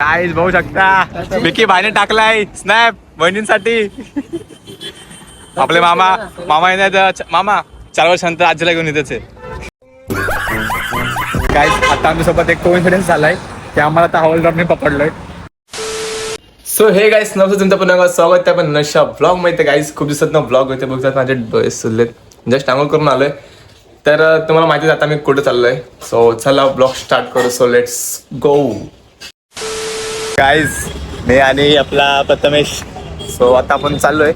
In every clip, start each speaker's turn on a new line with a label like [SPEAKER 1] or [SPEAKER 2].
[SPEAKER 1] Guys बघू शकता विकी भाईने टाकलाय स्नॅप बहिणींसाठी. आपले मामा मामा येण्यात मामा 4 वर्षानंतर आजीला घेऊन येतच आहे. गाईज आता आमच्यासोबत एक कोइन्सिडन्स झालाय की आम्हाला आता हवालदारने पकडलोय. सो हे गाईस नमस्कार, तुमचं पुन्हा स्वागत आहे आपण नशा ब्लॉग मध्ये. गाईस खूप दिवसात ना ब्लॉग होते बघतात, माझे डोळे सुरलेत. जस्ट आंघोळ करून आलोय. तर तुम्हाला माहिती आता मी कुठे चाललोय. सो चला ब्लॉग स्टार्ट करू. So let's go guys. मी आणि आपला प्रथमेश. सो आता आपण चाललोय.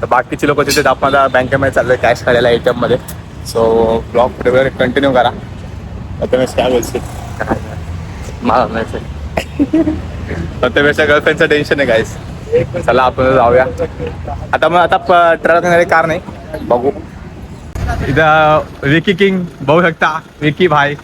[SPEAKER 1] तर बाकीचे लोक तिथे आपण बँकेमध्ये चाललोय कॅश काढायला ATM मध्ये. सो ब्लॉग पुढे कंटिन्यू करा. प्रथमेश काय बोलशील? मला प्रथमेशच्या गर्लफ्रेंडचं टेन्शन आहे गाईस. चला आपण जाऊया आता. मग आता ट्रॅव्हल कार नाही बघू. इथं विकी किंग बघू शकता. विकी भाई,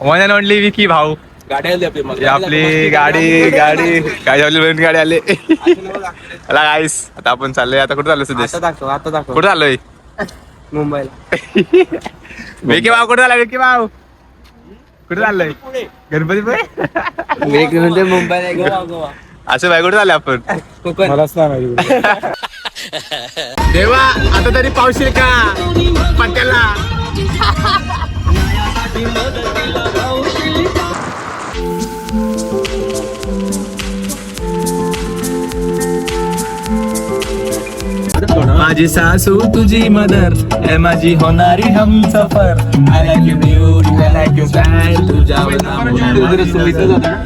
[SPEAKER 1] वन अँड ओनली विकी भाऊ.
[SPEAKER 2] गाडी
[SPEAKER 1] आपली गाडी गाडी आली. चला गाईस आता आपण चाललोय. आता कुठे चाललोय सुदेश?
[SPEAKER 2] आता
[SPEAKER 1] कुठे चाललोय?
[SPEAKER 2] मुंबईला.
[SPEAKER 1] विकी भाऊ कुठे चाललाय? विकी भाऊ कुठे चाललोय? गणपतीपुळे.
[SPEAKER 2] म्हणजे मुंबईला गोवा.
[SPEAKER 1] असं बाय कुठे चाललोय आपण?
[SPEAKER 2] कोकण.
[SPEAKER 1] देवा आता तरी पावशील का पट्ट्याला? माझी सासू तुझी मदर हे माझी होणारी हम सफर. I like you beauty, I like you style. तुझ्यावर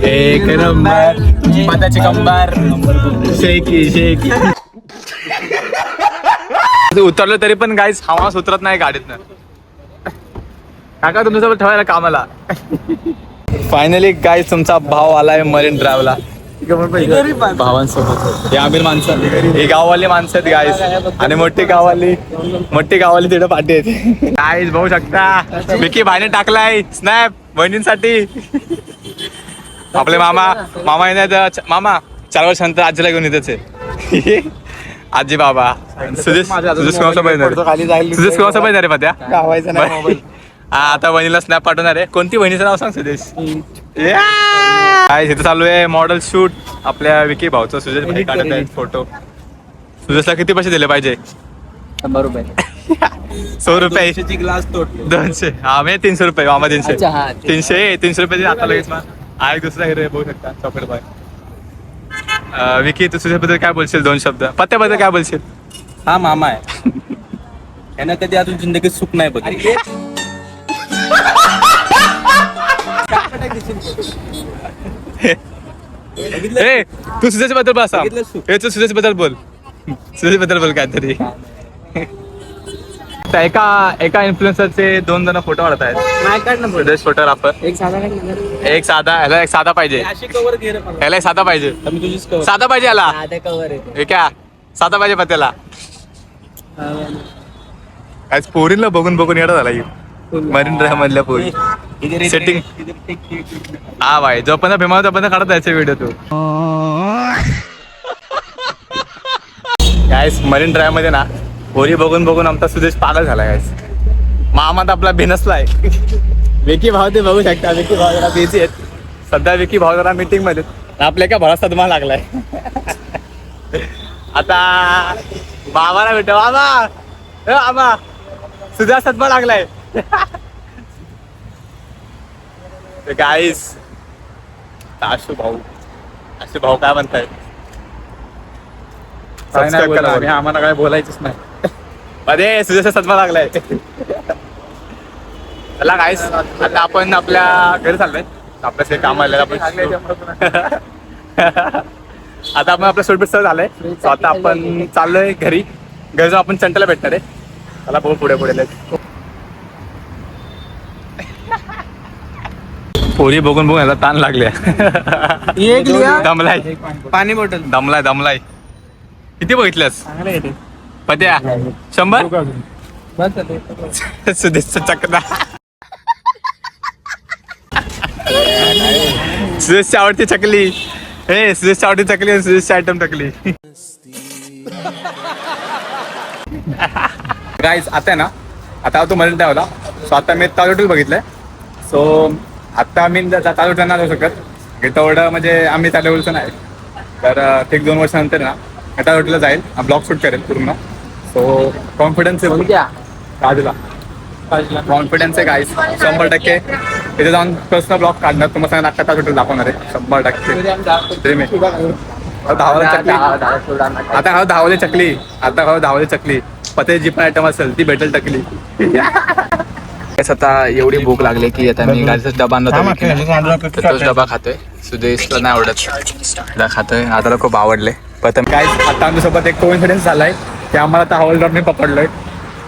[SPEAKER 1] एक नंबर पदाची कंबार शेकी शेकी. उतरलो तरी पण गाईस हवाच उतरत नाही गाडीतनं. काका तुमच्यासोबत ठेवायला कामाला. फायनली गाईस तुमचा भाव आलाय मरीन ड्राईव्हला भावांसोबत. हे आमिर माणसं, ही गाववाली माणसं आहेत गाईस. आणि मोठी गाववाली तिथं पाठी आहेत. गाईस बघू शकता विकी भाईने टाकलाय स्नॅप बहिणींसाठी. आपले मामा येण्यात 4 वर्षानंतर आजीला घेऊन येतच आहे. आजी बाबा सुदेश कुणासोबत येणार रे पत्या? आता वहिनीला स्नॅप पाठवणार आहे. कोणती वहिनीचं नाव सांग सुदेश? काय इथं चालू आहे मॉडेल शूट. आपल्या विकी भाऊचं सुदेश भाई काढत आहेत फोटो. सुदेशला किती पैसे दिले पाहिजे?
[SPEAKER 2] 100 रुपये.
[SPEAKER 1] 100 रुपये.
[SPEAKER 2] ग्लास तोडले.
[SPEAKER 1] 200. हा म्हणजे 300 रुपये. मामा 300.
[SPEAKER 2] अच्छा, हा.
[SPEAKER 1] 300 रुपये आता लगेच. मग आहे दुसरा हिरो बघू शकता चॉकलेट बॉय. विकी तू सुदेशबद्दल काय बोलशील? 2 शब्द. पत्त्याबद्दल काय बोलशील?
[SPEAKER 2] हा मामा आहे. यानं कधी अजून जिंदगीत सुख नाही बघितलं.
[SPEAKER 1] ए तू सुदेश बद्दल बस.
[SPEAKER 2] बघितलं सुख.
[SPEAKER 1] तू सुदेश बद्दल बोल. सुदेश बद्दल बोल काहीतरी. एका इन्फ्लुएन्सरचे 2 जण फोटो काढत आहेत.
[SPEAKER 2] नाही काढ ना
[SPEAKER 1] सुदेश फोटोग्राफर.
[SPEAKER 2] एक साधा काढ ना.
[SPEAKER 1] एक साधा पाहिजे.
[SPEAKER 2] अशी कवर घे रे मला.
[SPEAKER 1] ह्याला एक साधा पाहिजे.
[SPEAKER 2] मी तुझीच कवर.
[SPEAKER 1] साधा पाहिजे याला.
[SPEAKER 2] साधे कवर आहे.
[SPEAKER 1] हे क्या साधा पाहिजे पत्त्याला. आज पोरींना बघून येडा झाला मरीन ड्राईव्ह मधल्या पोरी. सेटिंग हा भाई जो पण फेमस आपण काढत जायचे व्हिडिओ. तू गाईस मरीन ड्राईव्ह मध्ये ना पोरी बघून आमचा सुदेश पागल झाला. गाईस मामा तर आपला भिनसलाय. विकी भाऊ ते बघू शकता. विकी भाऊ जरा बिझी आहेत सध्या. विकी भाऊ जरा मीटिंग मध्ये. आपल्या का भरोसा तुम्हाला लागलाय. आता बाबाला भेट. बाबा सुद्धा सदमा लागलाय. गाईस आशू भाऊ काय म्हणताय? सबस्क्राईब करा. आम्हाला काय बोलायचंच नाही. अरे सुदेशा सदमा लागलाय. चला गाईस आता आपण आपल्या घरी चाललोय. आपल्या काम आलेलं आपण आता आपण आपलं शूट सर झालंय. आता आपण चाललोय घरी जाऊन आपण चंटाला भेटणार आहे. चला बघू पुढे पोरी बघून याला ताण लागल्या. दमलाय.
[SPEAKER 2] पाणी बॉटल.
[SPEAKER 1] दमलाय. किती बघितलंस पत्या? 100. सुदेशचा चकदा. सुदेशची आवडती चकली. हे सुदेशची आवडती चकली आणि सुदेशची आयटम टाकली. गाईज आता ना आता तो मरीन ड्राईव्हला. सो आता मी ताजोटी बघितलंय. सो आता मी ताजोटी नाही जाऊ शकत. तेवढं म्हणजे आम्ही त्या लेवलचं नाही. तर एक 2 वर्षानंतर ना त्या हॉटेलला जाईल, ब्लॉग शूट करेल पूर्ण. सो कॉन्फिडन्स आहे राजूला, कॉन्फिडन्स आहे गाईस 100%. तिथे जाऊन पर्सनल ब्लॉग काढणार, तुम्हाला नाटकात हॉटेल दाखवणार आहे 100%. ड्रीम आहे. धावाला चकली आता, हा धावले चकली आता, हा धावले चकली पते जी पण आयटम असेल ती भेटेल टकली. आता एवढी भूक लागली की आता मी गाडीचा डबा आणला, तोच डबा खातोय. सुदेशला नाही आवडत, खातोय. आता खूप आवडले. पण काय आता आमच्यासोबत एक कोइन्सिडन्स झालाय की आम्हाला आता हवालदारने पकडलोय.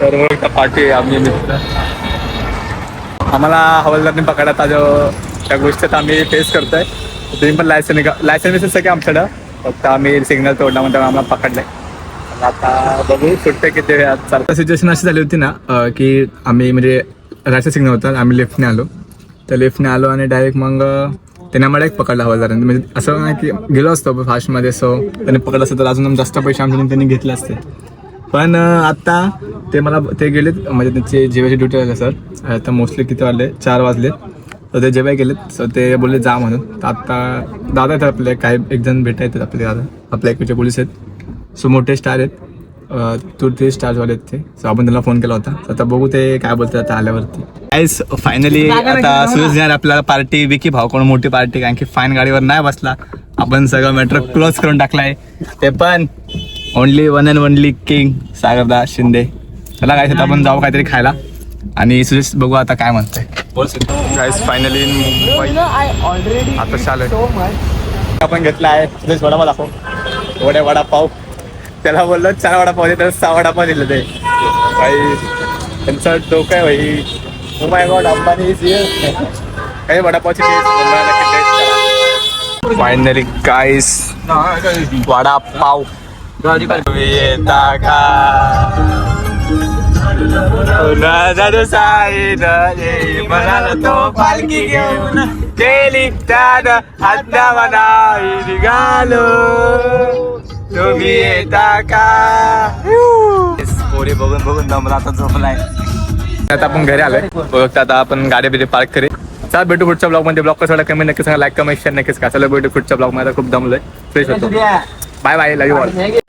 [SPEAKER 1] तर पार्टी आम्ही मित्र आम्हाला हवालदारने पकडला, त्या गोष्टीत आम्ही फेस करतोय. तुम्ही पण लायसन सगळे आमच्याकडं, फक्त आम्ही सिग्नल तोडला म्हणून आम्हाला पकडलंय. आता बघू सुटते किती वेळात चालतं. सिच्युएशन अशी झाली होती ना की आम्ही म्हणजे रायचं सिग्नल होता, आम्ही लेफ्टने आलो. तर लेफ्टने आलो आणि डायरेक्ट मग त्यांना मला एक पकडला हवालदारांनी. म्हणजे असं नाही की गेलो असतो फास्टमध्ये, सो त्यांनी पकडलं असतं तर अजून जास्त पैसे आमच्याकडून त्यांनी घेतले असते. पण आत्ता ते गेलेत, म्हणजे त्यांचे जेवायची ड्युटी आले सर. आता मोस्टली किती वाजले, 4 वाजले. तर ते जेवाय गेलेत, सो ते बोलले जा म्हणून. तर आत्ता दादा आहेत आपले, काही एक जण भेटा येतात आपले दादा, आपल्या एकचे पोलीस आहेत. सो मोठे स्टार आहेत, 2-3 स्टार्सवाले आहेत ते. सो आपण त्यांना फोन केला होता. आता बघू ते काय बोलतात आता आल्यावरती. गाईस फायनली आता सुरेश आपल्याला पार्टी, विकी भाऊ कोण मोठी पार्टी, कारण की फाईन गाडीवर नाही बसला. आपण सगळं मॅटर क्लोज करून टाकलाय. ते पण only one and only king Sagarda Shinde. चला गाईस आता आपण जाऊ काहीतरी खायला आणि सुरेश बघू आता काय म्हणतोय. गाईस फायनली इन मुंबई आता चालू आपण घेतला आहे. सुरेश वडापाव दाखव, वडापाव. त्याला बोललो 4 वडापाव दे, तर 6 वडापाव दिले ते. भाई त्यांचं डोकं आहे भाई. Oh my God, Ambani is here. काही वडापावची टेस्ट फायनली गाईस वडापाव येता का म्हणाला तो पालखी घेऊन गेली हाता म्हणा निघालो तुम्ही येता का. पोरी बघून बघून दमला आता झोपलाय. आता आपण घरी आलोय, बघता आता आपण गाडी बिडी पार्क करेल. चला भेटू पुढच्या ब्लॉग मध्ये. ब्लॉग कसा कमेंट नक्की सांगा, लाईक कमेंट शेअर नक्कीच का. चला भेटू पुढच्या ब्लॉग मध्ये. खूप दमलोय, फ्रेश होतो. Bye bye, love you all.